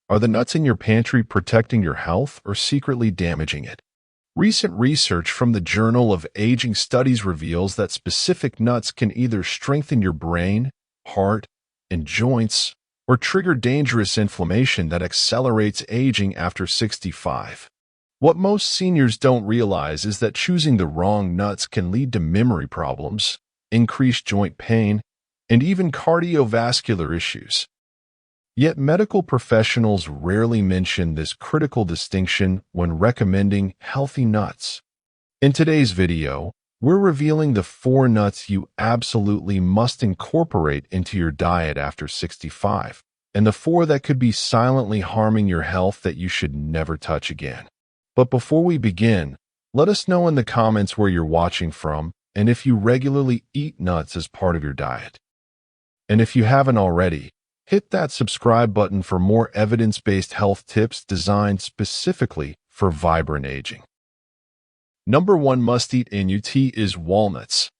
Are the nuts in your pantry protecting your health or secretly damaging it? Recent research from the Journal of Aging Studies reveals that specific nuts can either strengthen your brain, heart, and joints, or trigger dangerous inflammation that accelerates aging after 65. What most seniors don't realize is that choosing the wrong nuts can lead to memory problems, increased joint pain, and even cardiovascular issues. Yet medical professionals rarely mention this critical distinction when recommending healthy nuts. In today's video, we're revealing the 4 nuts you absolutely must incorporate into your diet after 65, and the 4 that could be silently harming your health that you should never touch again. But before we begin, let us know in the comments where you're watching from and if you regularly eat nuts as part of your diet. And if you haven't already, hit that subscribe button for more evidence-based health tips designed specifically for vibrant aging. Number 1 must-eat nut is walnuts.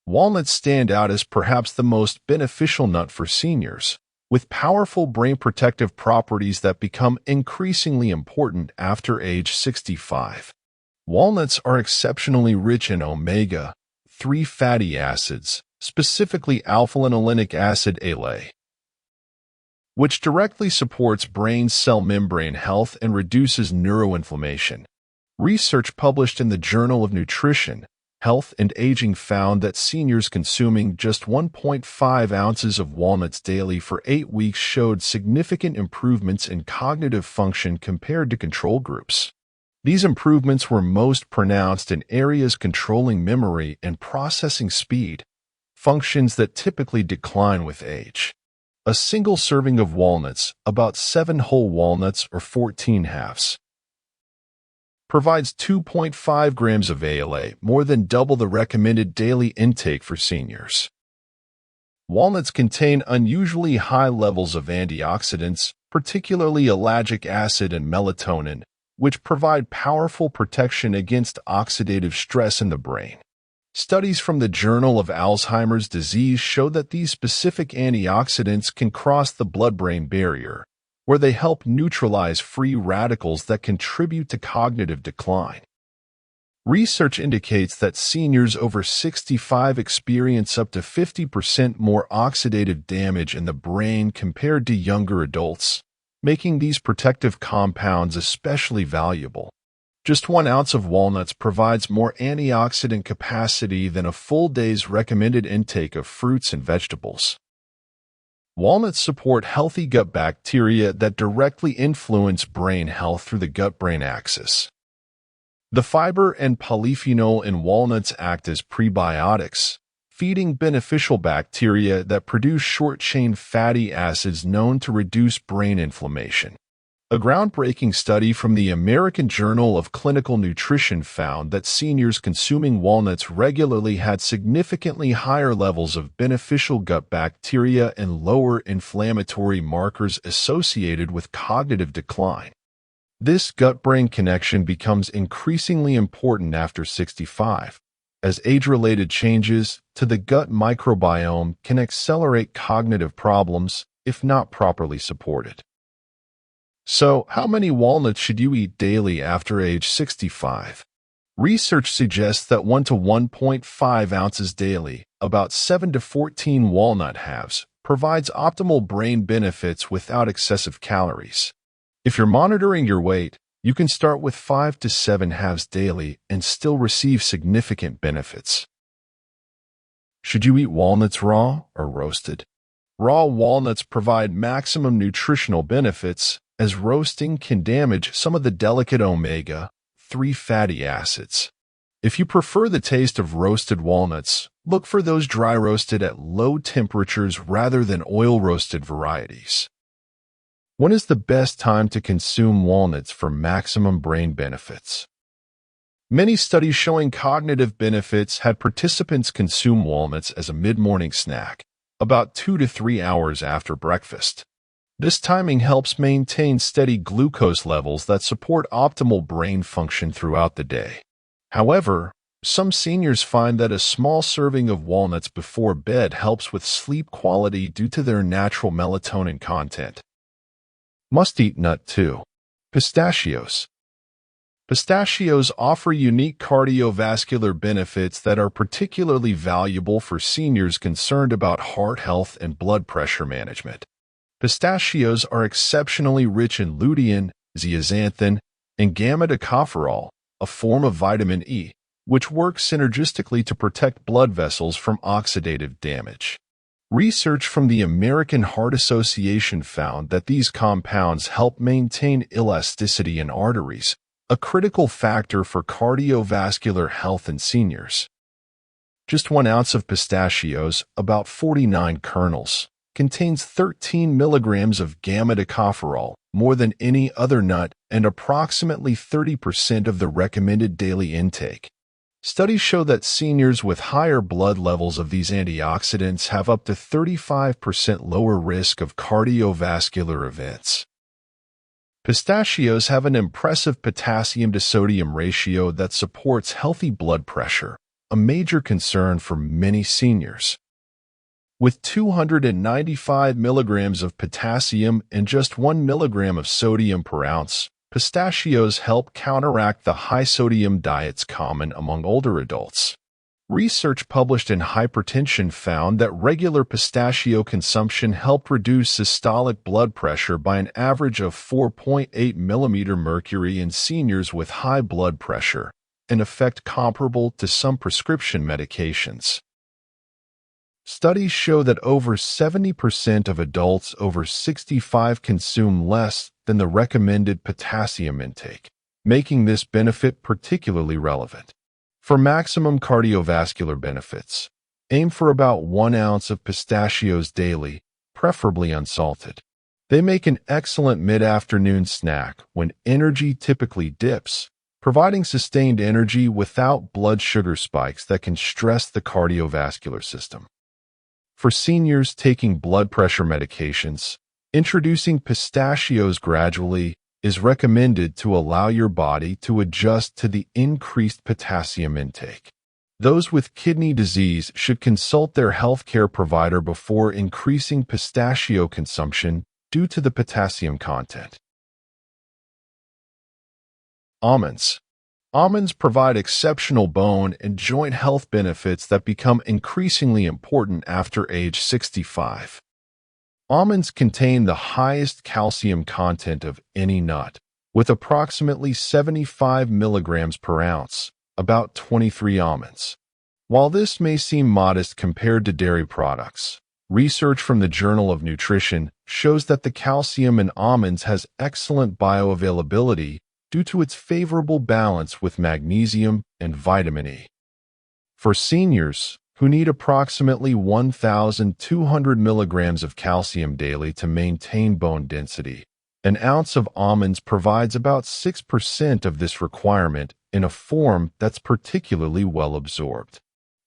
Walnuts stand out as perhaps the most beneficial nut for seniors, with powerful brain protective properties that become increasingly important after age 65. Walnuts are exceptionally rich in omega-3 fatty acids, specifically alpha-linolenic acid ALA, which directly supports brain cell membrane health and reduces neuroinflammation. Research published in the Journal of Nutrition, Health and Aging found that seniors consuming just 1.5 ounces of walnuts daily for 8 weeks showed significant improvements in cognitive function compared to control groups. These improvements were most pronounced in areas controlling memory and processing speed, functions that typically decline with age. A single serving of walnuts, about 7 whole walnuts or 14 halves, provides 2.5 grams of ALA, more than double the recommended daily intake for seniors. Walnuts contain unusually high levels of antioxidants, particularly ellagic acid and melatonin, which provide powerful protection against oxidative stress in the brain. Studies from the Journal of Alzheimer's Disease show that these specific antioxidants can cross the blood-brain barrier, where they help neutralize free radicals that contribute to cognitive decline. Research indicates that seniors over 65 experience up to 50% more oxidative damage in the brain compared to younger adults, making these protective compounds especially valuable. Just 1 ounce of walnuts provides more antioxidant capacity than a full day's recommended intake of fruits and vegetables. Walnuts support healthy gut bacteria that directly influence brain health through the gut-brain axis. The fiber and polyphenol in walnuts act as prebiotics, feeding beneficial bacteria that produce short-chain fatty acids known to reduce brain inflammation. A groundbreaking study from the American Journal of Clinical Nutrition found that seniors consuming walnuts regularly had significantly higher levels of beneficial gut bacteria and lower inflammatory markers associated with cognitive decline. This gut-brain connection becomes increasingly important after 65, as age-related changes to the gut microbiome can accelerate cognitive problems if not properly supported. So, how many walnuts should you eat daily after age 65? Research suggests that 1 to 1.5 ounces daily, about 7 to 14 walnut halves, provides optimal brain benefits without excessive calories. If you're monitoring your weight, you can start with 5 to 7 halves daily and still receive significant benefits. Should you eat walnuts raw or roasted? Raw walnuts provide maximum nutritional benefits, as roasting can damage some of the delicate omega-3 fatty acids. If you prefer the taste of roasted walnuts, look for those dry roasted at low temperatures rather than oil roasted varieties. When is the best time to consume walnuts for maximum brain benefits? Many studies showing cognitive benefits had participants consume walnuts as a mid-morning snack, about 2 to 3 hours after breakfast. This timing helps maintain steady glucose levels that support optimal brain function throughout the day. However, some seniors find that a small serving of walnuts before bed helps with sleep quality due to their natural melatonin content. Must-eat nut 2. Pistachios. Pistachios offer unique cardiovascular benefits that are particularly valuable for seniors concerned about heart health and blood pressure management. Pistachios are exceptionally rich in lutein, zeaxanthin, and gamma-tocopherol, a form of vitamin E, which works synergistically to protect blood vessels from oxidative damage. Research from the American Heart Association found that these compounds help maintain elasticity in arteries, a critical factor for cardiovascular health in seniors. Just 1 ounce of pistachios, about 49 kernels, contains 13 milligrams of gamma-tocopherol, more than any other nut, and approximately 30% of the recommended daily intake. Studies show that seniors with higher blood levels of these antioxidants have up to 35% lower risk of cardiovascular events. Pistachios have an impressive potassium-to-sodium ratio that supports healthy blood pressure, a major concern for many seniors. With 295 milligrams of potassium and just 1 milligram of sodium per ounce, pistachios help counteract the high-sodium diets common among older adults. Research published in Hypertension found that regular pistachio consumption helped reduce systolic blood pressure by an average of 4.8 mm mercury in seniors with high blood pressure, an effect comparable to some prescription medications. Studies show that over 70% of adults over 65 consume less than the recommended potassium intake, making this benefit particularly relevant. For maximum cardiovascular benefits, aim for about 1 ounce of pistachios daily, preferably unsalted. They make an excellent mid-afternoon snack when energy typically dips, providing sustained energy without blood sugar spikes that can stress the cardiovascular system. For seniors taking blood pressure medications, introducing pistachios gradually is recommended to allow your body to adjust to the increased potassium intake. Those with kidney disease should consult their healthcare provider before increasing pistachio consumption due to the potassium content. Almonds. Almonds provide exceptional bone and joint health benefits that become increasingly important after age 65. Almonds contain the highest calcium content of any nut, with approximately 75 milligrams per ounce, about 23 almonds. While this may seem modest compared to dairy products, research from the Journal of Nutrition shows that the calcium in almonds has excellent bioavailability due to its favorable balance with magnesium and vitamin E. For seniors, who need approximately 1,200 milligrams of calcium daily to maintain bone density, an ounce of almonds provides about 6% of this requirement in a form that's particularly well absorbed.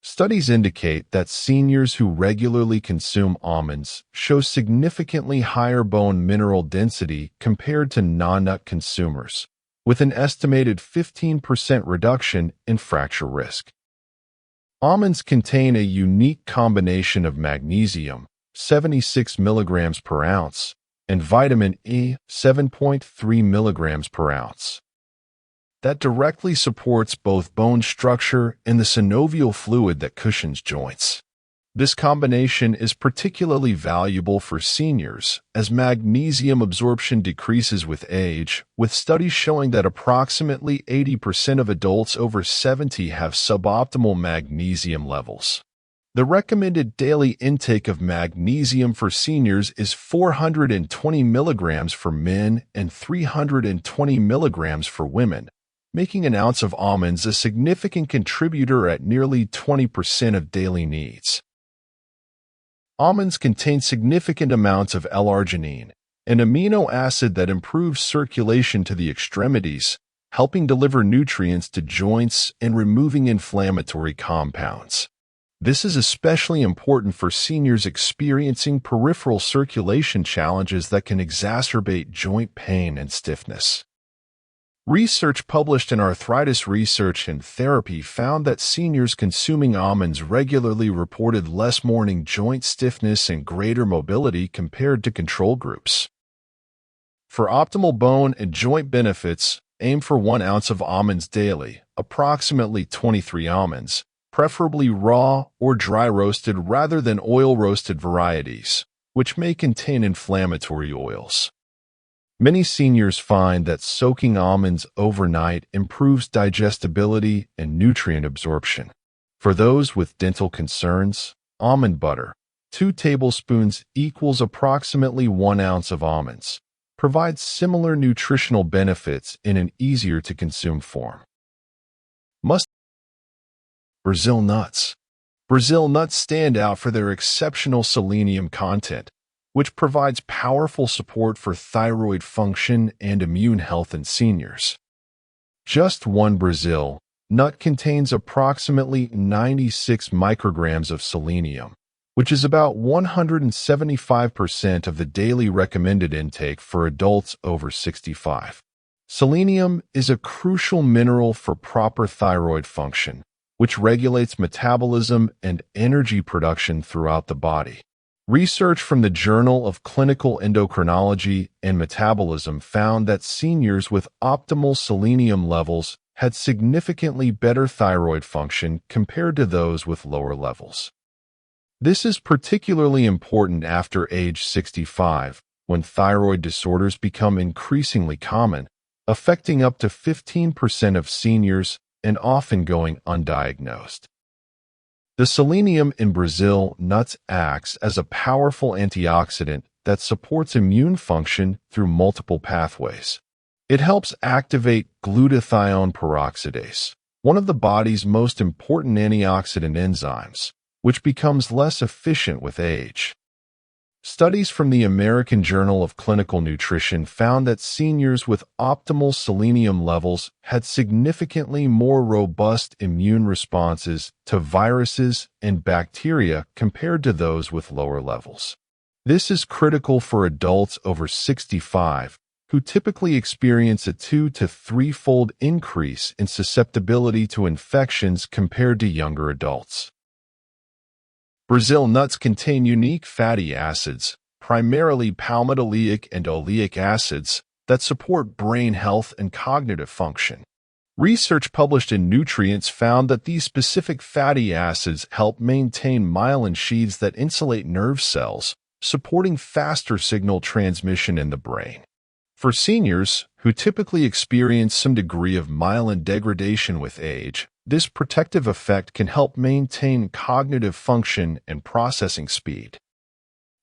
Studies indicate that seniors who regularly consume almonds show significantly higher bone mineral density compared to non-nut consumers, with an estimated 15% reduction in fracture risk. Almonds contain a unique combination of magnesium, 76 milligrams per ounce, and vitamin E, 7.3 milligrams per ounce, that directly supports both bone structure and the synovial fluid that cushions joints. This combination is particularly valuable for seniors as magnesium absorption decreases with age, with studies showing that approximately 80% of adults over 70 have suboptimal magnesium levels. The recommended daily intake of magnesium for seniors is 420 milligrams for men and 320 milligrams for women, making an ounce of almonds a significant contributor at nearly 20% of daily needs. Almonds contain significant amounts of L-arginine, an amino acid that improves circulation to the extremities, helping deliver nutrients to joints and removing inflammatory compounds. This is especially important for seniors experiencing peripheral circulation challenges that can exacerbate joint pain and stiffness. Research published in Arthritis Research and Therapy found that seniors consuming almonds regularly reported less morning joint stiffness and greater mobility compared to control groups. For optimal bone and joint benefits, aim for 1 ounce of almonds daily, approximately 23 almonds, preferably raw or dry roasted rather than oil roasted varieties, which may contain inflammatory oils. Many seniors find that soaking almonds overnight improves digestibility and nutrient absorption. For those with dental concerns, almond butter, 2 tablespoons equals approximately 1 ounce of almonds, provides similar nutritional benefits in an easier-to-consume form. Brazil nuts. Brazil nuts stand out for their exceptional selenium content, which provides powerful support for thyroid function and immune health in seniors. Just one Brazil nut contains approximately 96 micrograms of selenium, which is about 175% of the daily recommended intake for adults over 65. Selenium is a crucial mineral for proper thyroid function, which regulates metabolism and energy production throughout the body. Research from the Journal of Clinical Endocrinology and Metabolism found that seniors with optimal selenium levels had significantly better thyroid function compared to those with lower levels. This is particularly important after age 65, when thyroid disorders become increasingly common, affecting up to 15% of seniors and often going undiagnosed. The selenium in Brazil nuts acts as a powerful antioxidant that supports immune function through multiple pathways. It helps activate glutathione peroxidase, one of the body's most important antioxidant enzymes, which becomes less efficient with age. Studies from the American Journal of Clinical Nutrition found that seniors with optimal selenium levels had significantly more robust immune responses to viruses and bacteria compared to those with lower levels. This is critical for adults over 65, who typically experience a 2 to 3-fold increase in susceptibility to infections compared to younger adults. Brazil nuts contain unique fatty acids, primarily palmitoleic and oleic acids, that support brain health and cognitive function. Research published in Nutrients found that these specific fatty acids help maintain myelin sheaths that insulate nerve cells, supporting faster signal transmission in the brain. For seniors, who typically experience some degree of myelin degradation with age, this protective effect can help maintain cognitive function and processing speed.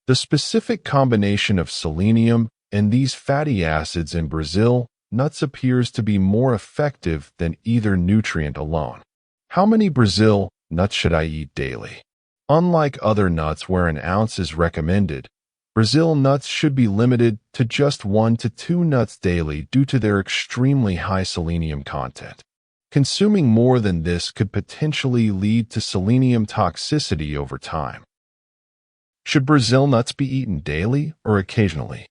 The specific combination of selenium and these fatty acids in Brazil nuts appears to be more effective than either nutrient alone. How many Brazil nuts should I eat daily? Unlike other nuts where an ounce is recommended, Brazil nuts should be limited to just 1 to 2 nuts daily due to their extremely high selenium content. Consuming more than this could potentially lead to selenium toxicity over time. Should Brazil nuts be eaten daily or occasionally?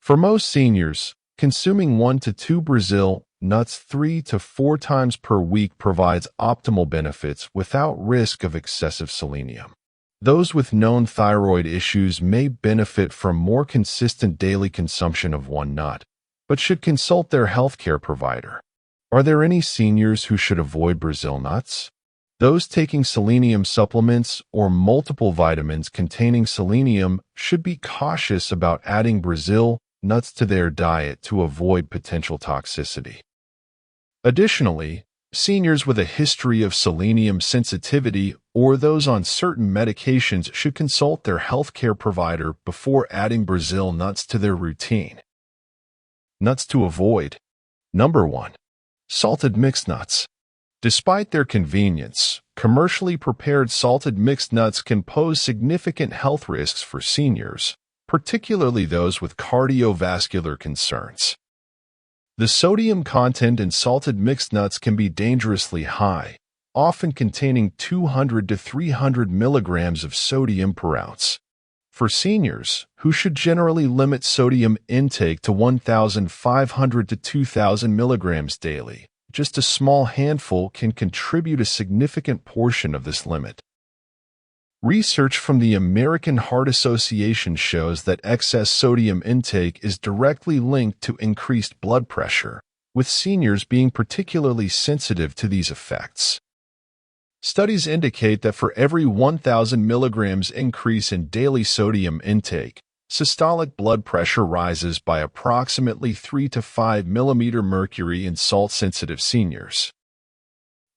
For most seniors, consuming 1 to 2 Brazil nuts 3 to 4 times per week provides optimal benefits without risk of excessive selenium. Those with known thyroid issues may benefit from more consistent daily consumption of one nut, but should consult their healthcare provider. Are there any seniors who should avoid Brazil nuts? Those taking selenium supplements or multiple vitamins containing selenium should be cautious about adding Brazil nuts to their diet to avoid potential toxicity. Additionally, seniors with a history of selenium sensitivity or those on certain medications should consult their healthcare provider before adding Brazil nuts to their routine. Nuts to avoid. Number 1. Salted mixed nuts. Despite their convenience, commercially prepared salted mixed nuts can pose significant health risks for seniors, particularly those with cardiovascular concerns. The sodium content in salted mixed nuts can be dangerously high, often containing 200 to 300 milligrams of sodium per ounce. For seniors, who should generally limit sodium intake to 1,500 to 2,000 milligrams daily, just a small handful can contribute a significant portion of this limit. Research from the American Heart Association shows that excess sodium intake is directly linked to increased blood pressure, with seniors being particularly sensitive to these effects. Studies indicate that for every 1,000 milligrams increase in daily sodium intake, systolic blood pressure rises by approximately 3 to 5 millimeter mercury in salt-sensitive seniors.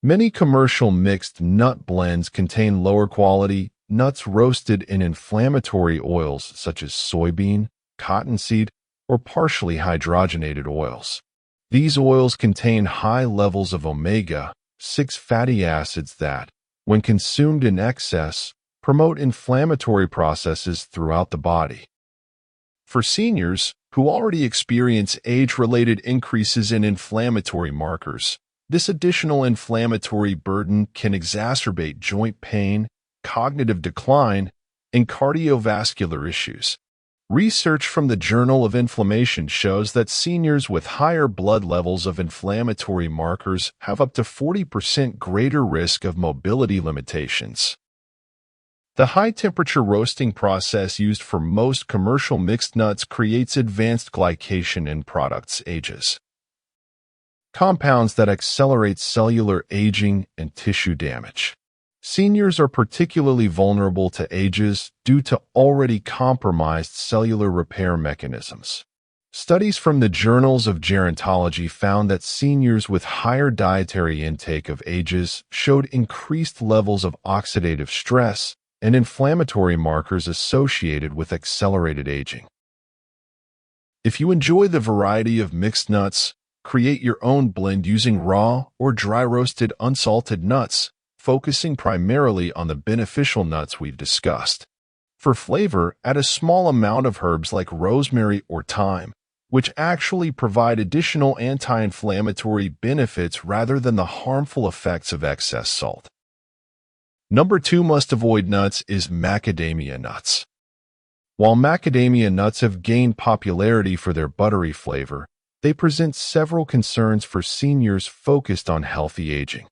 Many commercial mixed nut blends contain lower-quality nuts roasted in inflammatory oils such as soybean, cottonseed, or partially hydrogenated oils. These oils contain high levels of omega-6 fatty acids that, when consumed in excess, promote inflammatory processes throughout the body. For seniors who already experience age-related increases in inflammatory markers, this additional inflammatory burden can exacerbate joint pain, cognitive decline, and cardiovascular issues. Research from the Journal of Inflammation shows that seniors with higher blood levels of inflammatory markers have up to 40% greater risk of mobility limitations. The high-temperature roasting process used for most commercial mixed nuts creates advanced glycation in products' ages, compounds that accelerate cellular aging and tissue damage. Seniors are particularly vulnerable to ages due to already compromised cellular repair mechanisms. Studies from the journals of gerontology found that seniors with higher dietary intake of ages showed increased levels of oxidative stress and inflammatory markers associated with accelerated aging. If you enjoy the variety of mixed nuts, create your own blend using raw or dry-roasted unsalted nuts, focusing primarily on the beneficial nuts we've discussed. For flavor, add a small amount of herbs like rosemary or thyme, which actually provide additional anti-inflammatory benefits rather than the harmful effects of excess salt. Number 2 must-avoid nuts is macadamia nuts. While macadamia nuts have gained popularity for their buttery flavor, they present several concerns for seniors focused on healthy aging.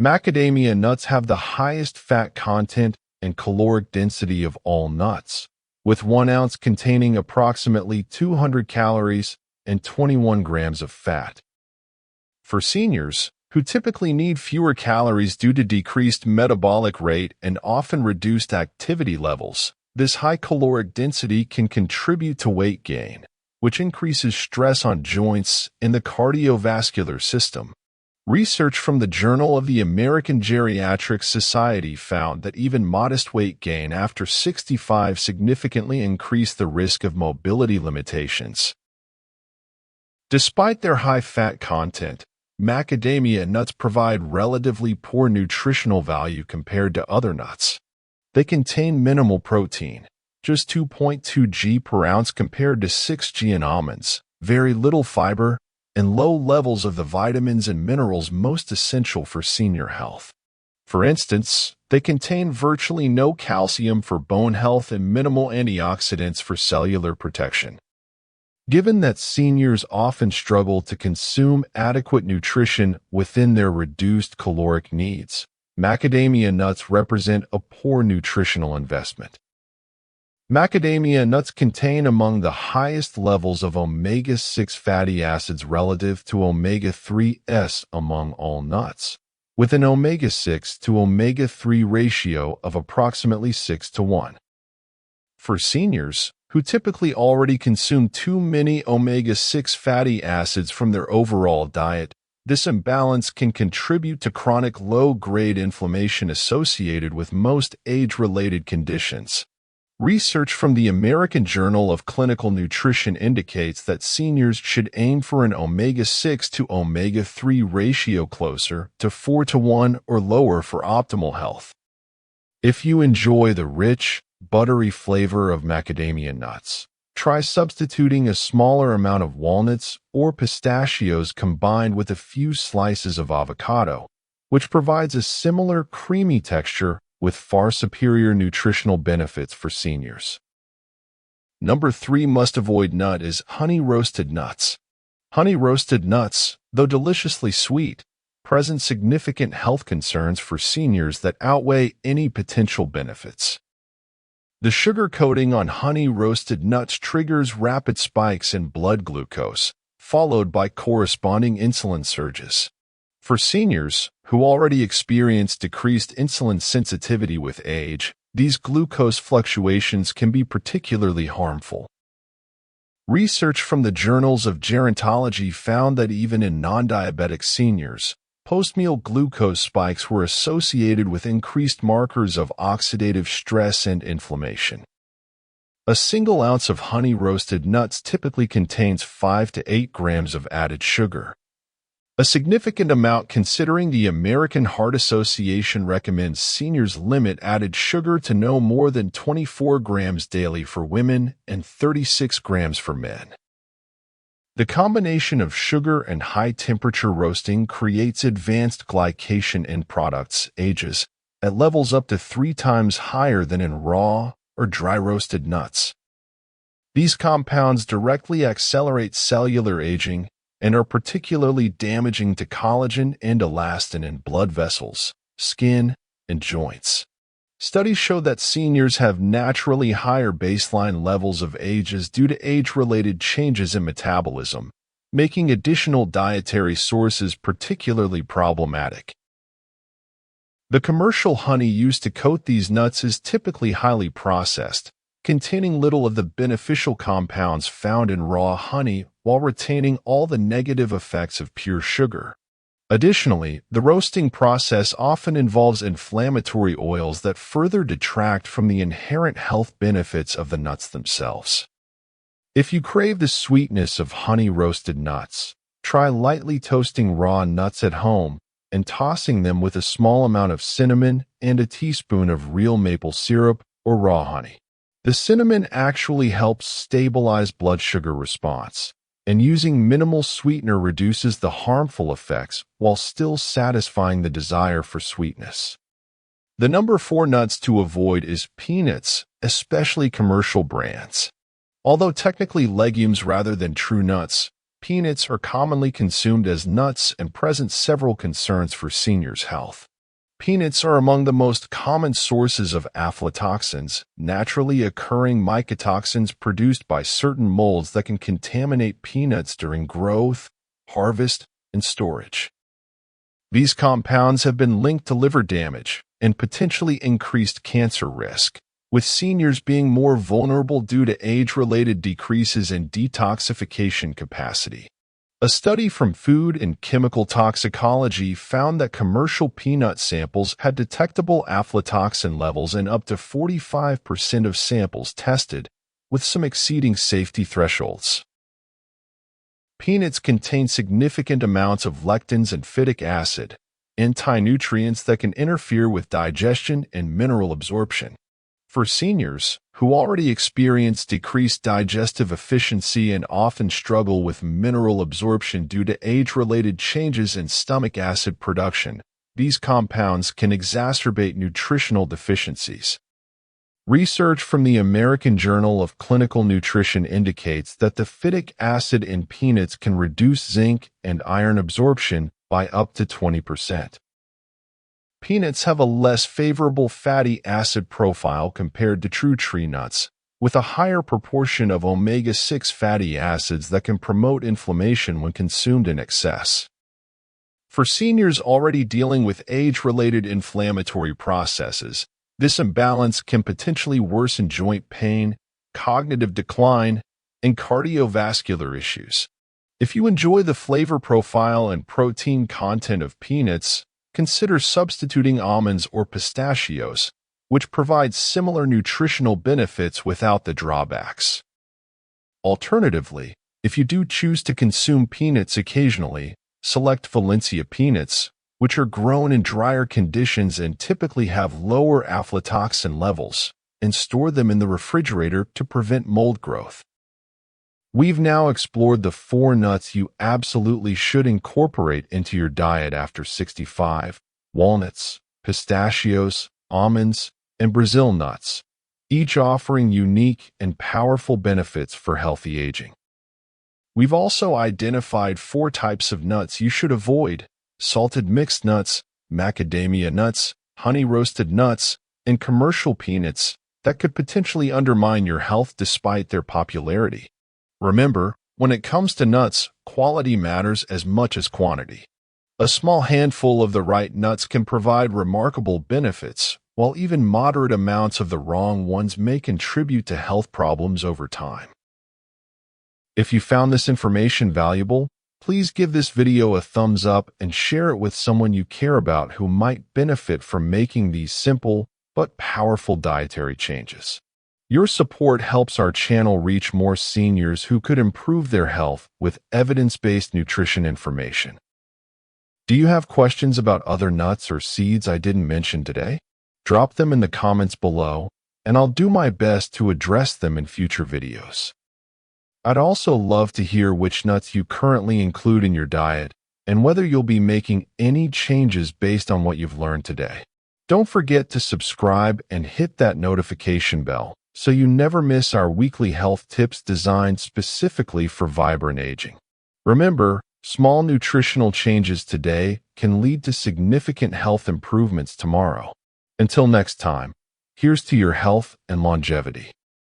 Macadamia nuts have the highest fat content and caloric density of all nuts, with 1 ounce containing approximately 200 calories and 21 grams of fat. For seniors, who typically need fewer calories due to decreased metabolic rate and often reduced activity levels, this high caloric density can contribute to weight gain, which increases stress on joints and the cardiovascular system. Research from the Journal of the American Geriatric Society found that even modest weight gain after 65 significantly increased the risk of mobility limitations. Despite their high fat content, macadamia nuts provide relatively poor nutritional value compared to other nuts. They contain minimal protein, just 2.2 g per ounce compared to 6 g in almonds, very little fiber, and low levels of the vitamins and minerals most essential for senior health. For instance, they contain virtually no calcium for bone health and minimal antioxidants for cellular protection. Given that seniors often struggle to consume adequate nutrition within their reduced caloric needs, macadamia nuts represent a poor nutritional investment. Macadamia nuts contain among the highest levels of omega-6 fatty acids relative to omega-3s among all nuts, with an omega-6 to omega-3 ratio of approximately 6 to 1. For seniors, who typically already consume too many omega-6 fatty acids from their overall diet, this imbalance can contribute to chronic low-grade inflammation associated with most age-related conditions. Research from the American Journal of Clinical Nutrition indicates that seniors should aim for an omega-6 to omega-3 ratio closer to 4 to 1 or lower for optimal health. If you enjoy the rich, buttery flavor of macadamia nuts, try substituting a smaller amount of walnuts or pistachios combined with a few slices of avocado, which provides a similar creamy texture with far superior nutritional benefits for seniors. Number 3 must-avoid nut is honey-roasted nuts. Honey-roasted nuts, though deliciously sweet, present significant health concerns for seniors that outweigh any potential benefits. The sugar coating on honey-roasted nuts triggers rapid spikes in blood glucose, followed by corresponding insulin surges. For seniors who already experience decreased insulin sensitivity with age, these glucose fluctuations can be particularly harmful. Research from the journals of gerontology found that even in non-diabetic seniors, post-meal glucose spikes were associated with increased markers of oxidative stress and inflammation. A single ounce of honey-roasted nuts typically contains 5 to 8 grams of added sugar, a significant amount considering the American Heart Association recommends seniors limit added sugar to no more than 24 grams daily for women and 36 grams for men. The combination of sugar and high-temperature roasting creates advanced glycation end products, AGEs, at levels up to 3 times higher than in raw or dry-roasted nuts. These compounds directly accelerate cellular aging and are particularly damaging to collagen and elastin in blood vessels, skin, and joints. Studies show that seniors have naturally higher baseline levels of AGEs due to age-related changes in metabolism, making additional dietary sources particularly problematic. The commercial honey used to coat these nuts is typically highly processed, containing little of the beneficial compounds found in raw honey while retaining all the negative effects of pure sugar. Additionally, the roasting process often involves inflammatory oils that further detract from the inherent health benefits of the nuts themselves. If you crave the sweetness of honey-roasted nuts, try lightly toasting raw nuts at home and tossing them with a small amount of cinnamon and a teaspoon of real maple syrup or raw honey. The cinnamon actually helps stabilize blood sugar response, and using minimal sweetener reduces the harmful effects while still satisfying the desire for sweetness. The number 4 nuts to avoid is peanuts, especially commercial brands. Although technically legumes rather than true nuts, peanuts are commonly consumed as nuts and present several concerns for seniors' health. Peanuts are among the most common sources of aflatoxins, naturally occurring mycotoxins produced by certain molds that can contaminate peanuts during growth, harvest, and storage. These compounds have been linked to liver damage and potentially increased cancer risk, with seniors being more vulnerable due to age-related decreases in detoxification capacity. A study from food and chemical toxicology found that commercial peanut samples had detectable aflatoxin levels in up to 45% of samples tested, with some exceeding safety thresholds. Peanuts contain significant amounts of lectins and phytic acid, anti-nutrients that can interfere with digestion and mineral absorption. For seniors, who already experience decreased digestive efficiency and often struggle with mineral absorption due to age-related changes in stomach acid production, these compounds can exacerbate nutritional deficiencies. Research from the American Journal of Clinical Nutrition indicates that the phytic acid in peanuts can reduce zinc and iron absorption by up to 20%. Peanuts have a less favorable fatty acid profile compared to true tree nuts, with a higher proportion of omega-6 fatty acids that can promote inflammation when consumed in excess. For seniors already dealing with age-related inflammatory processes, this imbalance can potentially worsen joint pain, cognitive decline, and cardiovascular issues. If you enjoy the flavor profile and protein content of peanuts, consider substituting almonds or pistachios, which provide similar nutritional benefits without the drawbacks. Alternatively, if you do choose to consume peanuts occasionally, select Valencia peanuts, which are grown in drier conditions and typically have lower aflatoxin levels, and store them in the refrigerator to prevent mold growth. We've now explored the 4 nuts you absolutely should incorporate into your diet after 65: walnuts, pistachios, almonds, and Brazil nuts, each offering unique and powerful benefits for healthy aging. We've also identified 4 types of nuts you should avoid, salted mixed nuts, macadamia nuts, honey-roasted nuts, and commercial peanuts that could potentially undermine your health despite their popularity. Remember, when it comes to nuts, quality matters as much as quantity. A small handful of the right nuts can provide remarkable benefits, while even moderate amounts of the wrong ones may contribute to health problems over time. If you found this information valuable, please give this video a thumbs up and share it with someone you care about who might benefit from making these simple but powerful dietary changes. Your support helps our channel reach more seniors who could improve their health with evidence-based nutrition information. Do you have questions about other nuts or seeds I didn't mention today? Drop them in the comments below, and I'll do my best to address them in future videos. I'd also love to hear which nuts you currently include in your diet and whether you'll be making any changes based on what you've learned today. Don't forget to subscribe and hit that notification bell so you never miss our weekly health tips designed specifically for vibrant aging. Remember, small nutritional changes today can lead to significant health improvements tomorrow. Until next time, here's to your health and longevity.